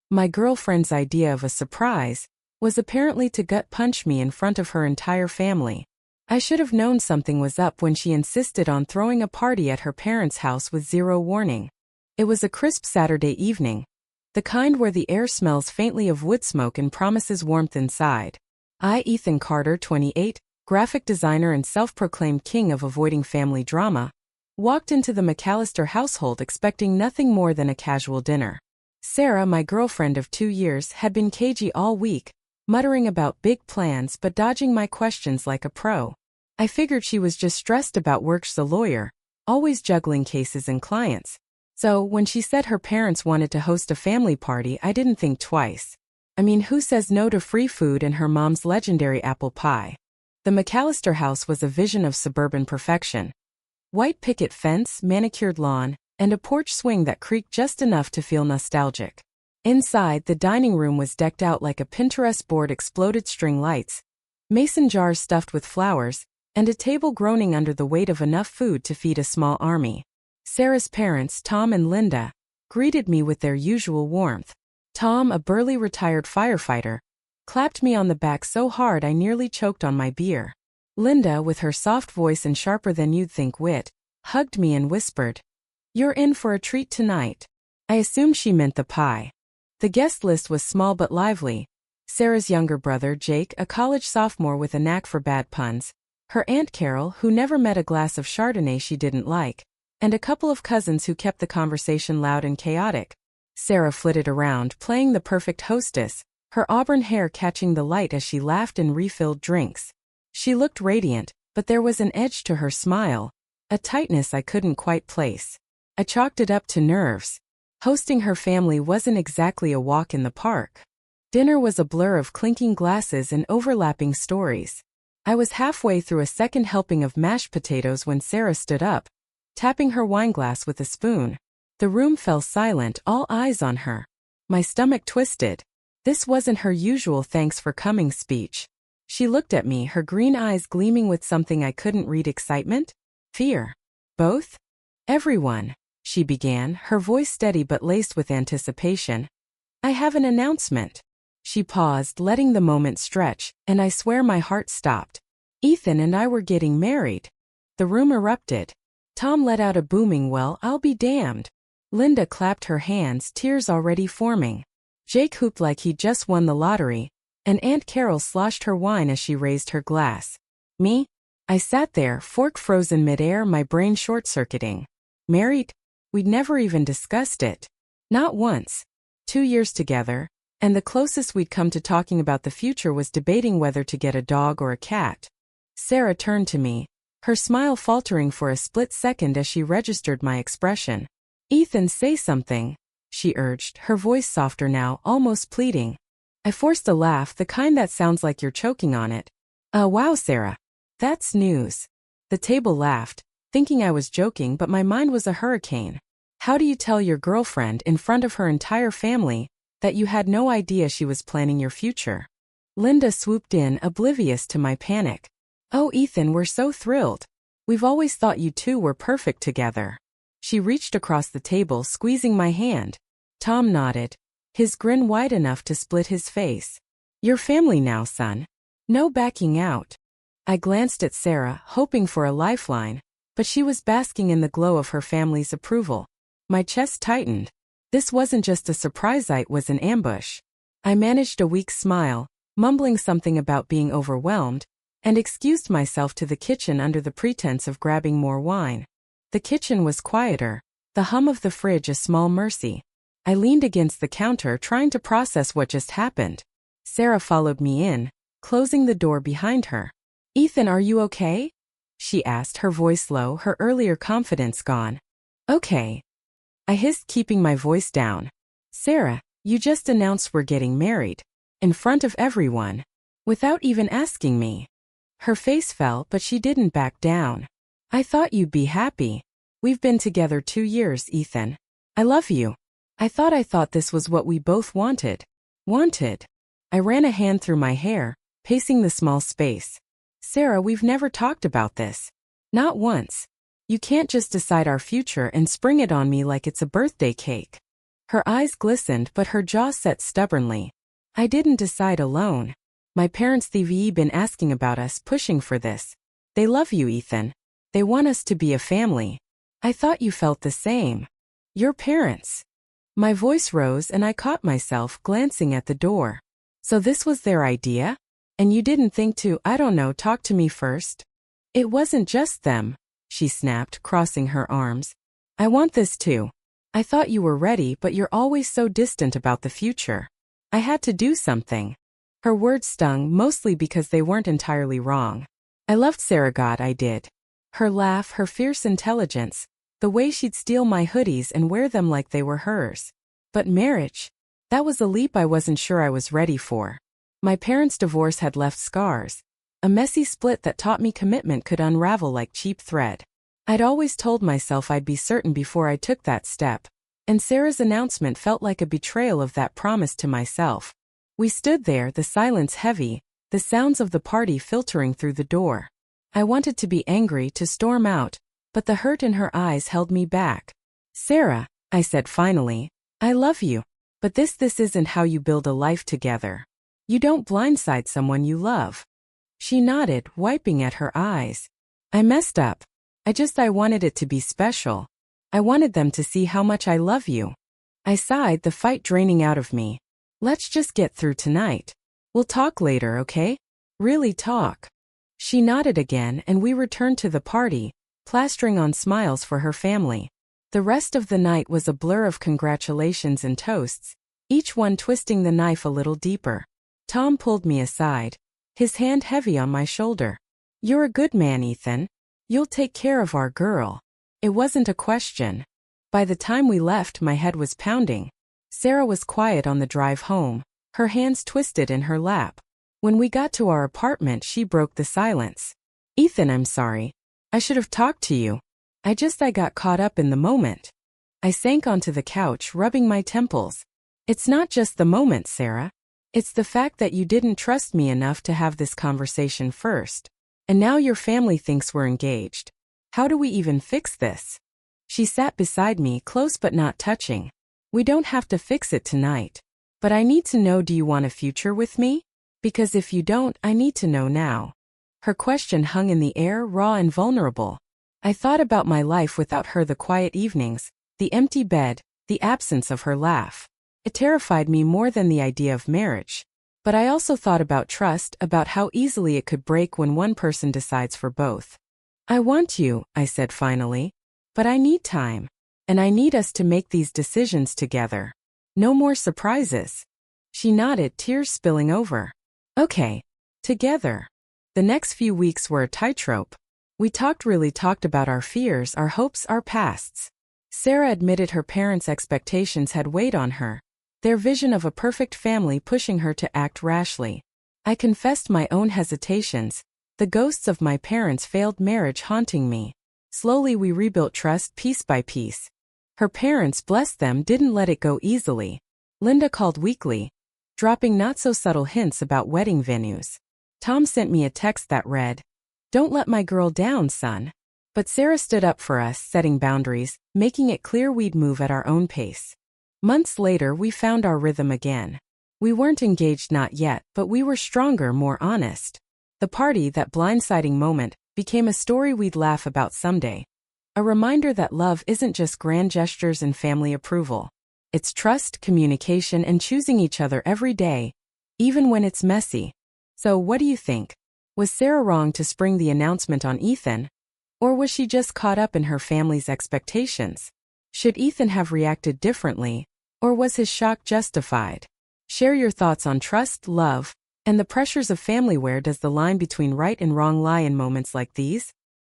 My girlfriend's idea of a surprise was apparently to gut punch me in front of her entire family. I should have known something was up when she insisted on throwing a party at her parents' house with zero warning. It was a crisp Saturday evening, the kind where the air smells faintly of wood smoke and promises warmth inside. I, Ethan Carter, 28, graphic designer and self-proclaimed king of avoiding family drama, walked into the McAllister household expecting nothing more than a casual dinner. Sarah, my girlfriend of 2 years, had been cagey all week, muttering about big plans but dodging my questions like a pro. I figured she was just stressed about work's a lawyer, always juggling cases and clients. So, when she said her parents wanted to host a family party, I didn't think twice. I mean, who says no to free food and her mom's legendary apple pie? The McAllister house was a vision of suburban perfection. White picket fence, manicured lawn, and a porch swing that creaked just enough to feel nostalgic. Inside, the dining room was decked out like a Pinterest board, exploded string lights, mason jars stuffed with flowers, and a table groaning under the weight of enough food to feed a small army. Sarah's parents, Tom and Linda, greeted me with their usual warmth. Tom, a burly retired firefighter, clapped me on the back so hard I nearly choked on my beer. Linda, with her soft voice and sharper than you'd think wit, hugged me and whispered, "You're in for a treat tonight." I assumed she meant the pie. The guest list was small but lively. Sarah's younger brother, Jake, a college sophomore with a knack for bad puns, her Aunt Carol, who never met a glass of Chardonnay she didn't like, and a couple of cousins who kept the conversation loud and chaotic. Sarah flitted around, playing the perfect hostess, her auburn hair catching the light as she laughed and refilled drinks. She looked radiant, but there was an edge to her smile, a tightness I couldn't quite place. I chalked it up to nerves. Hosting her family wasn't exactly a walk in the park. Dinner was a blur of clinking glasses and overlapping stories. I was halfway through a second helping of mashed potatoes when Sarah stood up, tapping her wineglass with a spoon. The room fell silent, all eyes on her. My stomach twisted. This wasn't her usual thanks for coming speech. She looked at me, her green eyes gleaming with something I couldn't read. Excitement? Fear? Both? "Everyone," she began, her voice steady but laced with anticipation. "I have an announcement." She paused, letting the moment stretch, and I swear my heart stopped. Ethan and I were getting married. The room erupted. Tom let out a booming "Well, I'll be damned." Linda clapped her hands, tears already forming. Jake hooped like he'd just won the lottery, and Aunt Carol sloshed her wine as she raised her glass. Me? I sat there, fork frozen midair, my brain short-circuiting. Married? We'd never even discussed it. Not once. 2 years together, and the closest we'd come to talking about the future was debating whether to get a dog or a cat. Sarah turned to me, her smile faltering for a split second as she registered my expression. "Ethan, say something," she urged, her voice softer now, almost pleading. I forced a laugh, the kind that sounds like you're choking on it. Wow, Sarah. That's news." The table laughed, thinking I was joking, but my mind was a hurricane. How do you tell your girlfriend in front of her entire family that you had no idea she was planning your future? Linda swooped in, oblivious to my panic. "Oh, Ethan, we're so thrilled. We've always thought you two were perfect together." She reached across the table, squeezing my hand. Tom nodded, his grin wide enough to split his face. "You're family now, son. No backing out." I glanced at Sarah, hoping for a lifeline, but she was basking in the glow of her family's approval. My chest tightened. This wasn't just a surprise, it was an ambush. I managed a weak smile, mumbling something about being overwhelmed, and excused myself to the kitchen under the pretense of grabbing more wine. The kitchen was quieter, the hum of the fridge a small mercy. I leaned against the counter, trying to process what just happened. Sarah followed me in, closing the door behind her. "Ethan, are you okay?" she asked, her voice low, her earlier confidence gone. "Okay," I hissed, keeping my voice down. "Sarah, you just announced we're getting married. In front of everyone. Without even asking me." Her face fell, but she didn't back down. "I thought you'd be happy. We've been together 2 years, Ethan. I love you. I thought this was what we both wanted." Wanted? I ran a hand through my hair, pacing the small space. "Sarah, we've never talked about this. Not once. You can't just decide our future and spring it on me like it's a birthday cake." Her eyes glistened but her jaw set stubbornly. I didn't decide alone. My parents they've been asking about us, pushing for this. They love you, Ethan. They want us to be a family. I thought you felt the same. Your parents. My voice rose and I caught myself glancing at the door. So this was their idea? And you didn't think to, I don't know, talk to me first? It wasn't just them, she snapped, crossing her arms. I want this too. I thought you were ready, but you're always so distant about the future. I had to do something. Her words stung, mostly because they weren't entirely wrong. I loved Sarah, God, I did. Her laugh, her fierce intelligence, the way she'd steal my hoodies and wear them like they were hers. But marriage? That was a leap I wasn't sure I was ready for. My parents' divorce had left scars. A messy split that taught me commitment could unravel like cheap thread. I'd always told myself I'd be certain before I took that step, and Sarah's announcement felt like a betrayal of that promise to myself. We stood there, the silence heavy, the sounds of the party filtering through the door. I wanted to be angry, to storm out, but the hurt in her eyes held me back. Sarah, I said finally, I love you, but this isn't how you build a life together. You don't blindside someone you love. She nodded, wiping at her eyes. I messed up. I wanted it to be special. I wanted them to see how much I love you. I sighed, the fight draining out of me. Let's just get through tonight. We'll talk later, okay? Really talk. She nodded again and we returned to the party, plastering on smiles for her family. The rest of the night was a blur of congratulations and toasts, each one twisting the knife a little deeper. Tom pulled me aside, his hand heavy on my shoulder. You're a good man, Ethan. You'll take care of our girl. It wasn't a question. By the time we left, my head was pounding. Sarah was quiet on the drive home, her hands twisted in her lap. When we got to our apartment, she broke the silence. Ethan, I'm sorry. I should have talked to you. I got caught up in the moment. I sank onto the couch, rubbing my temples. It's not just the moment, Sarah. It's the fact that you didn't trust me enough to have this conversation first. And now your family thinks we're engaged. How do we even fix this? She sat beside me, close but not touching. We don't have to fix it tonight. But I need to know, do you want a future with me? Because if you don't, I need to know now. Her question hung in the air, raw and vulnerable. I thought about my life without her, the quiet evenings, the empty bed, the absence of her laugh. It terrified me more than the idea of marriage. But I also thought about trust, about how easily it could break when one person decides for both. I want you, I said finally. But I need time. And I need us to make these decisions together. No more surprises. She nodded, tears spilling over. Okay. Together. The next few weeks were a tightrope. We really talked about our fears, our hopes, our pasts. Sarah admitted her parents' expectations had weighed on her, their vision of a perfect family pushing her to act rashly. I confessed my own hesitations, the ghosts of my parents' failed marriage haunting me. Slowly we rebuilt trust piece by piece. Her parents, bless them, didn't let it go easily. Linda called weekly, dropping not-so-subtle hints about wedding venues. Tom sent me a text that read, "Don't let my girl down, son." But Sarah stood up for us, setting boundaries, making it clear we'd move at our own pace. Months later, we found our rhythm again. We weren't engaged, not yet, but we were stronger, more honest. The party, that blindsiding moment, became a story we'd laugh about someday. A reminder that love isn't just grand gestures and family approval. It's trust, communication, and choosing each other every day, even when it's messy. So what do you think? Was Sarah wrong to spring the announcement on Ethan? Or was she just caught up in her family's expectations? Should Ethan have reacted differently? Or was his shock justified? Share your thoughts on trust, love, and the pressures of family. Where does the line between right and wrong lie in moments like these?